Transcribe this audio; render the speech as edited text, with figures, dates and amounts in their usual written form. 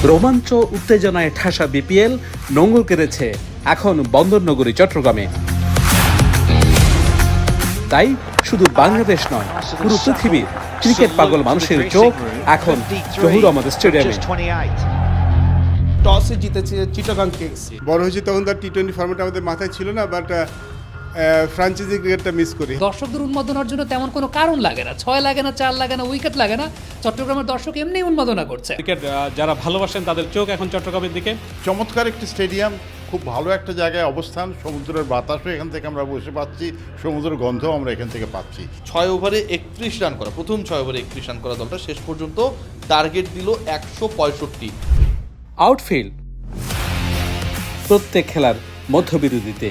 রোমাঞ্চ উত্তেজনায় ঠাসা বিপিএল নোঙর কেড়েছে এখন বন্দরনগরী চট্টগ্রামে। তাই শুধু বাংলাদেশ নয়, পুরো পৃথিবীর ক্রিকেট পাগল মানুষের চোখ এখন জহুর আহমদ স্টেডিয়ামে। টসে জিতেছে চিটাগাং কিংস। বড় হয়েছে তখন তার টি-20 ফরম্যাট আমাদের মাথায় ছিল না, বাট ফ্র্যাঞ্চাইজি ক্রিকেটটা মিস করি। দর্শকদের উন্মাদনার জন্য তেমন কোনো কারণ লাগে না, 6 লাগে না, 4 লাগে না, উইকেট লাগে না, চট্টগ্রামের দর্শক এমনি উন্মাদনা করছে। ক্রিকেট যারা ভালোবাসেন তাদের চোখ এখন চট্টগ্রামের দিকে। চমৎকার একটি স্টেডিয়াম, খুব ভালো একটা জায়গায় অবস্থান, সমুদ্রের বাতাসও এখান থেকে আমরা বসে পাচ্ছি, সমুদ্রের গন্ধও আমরা এখান থেকে পাচ্ছি। 6 ওভারে 31 রান করা, প্রথম 6 ওভারে 31 রান করা দলটা শেষ পর্যন্ত টার্গেট দিল 165। আউটফিল্ড প্রত্যেক খেলার মধ্যবিরতিতে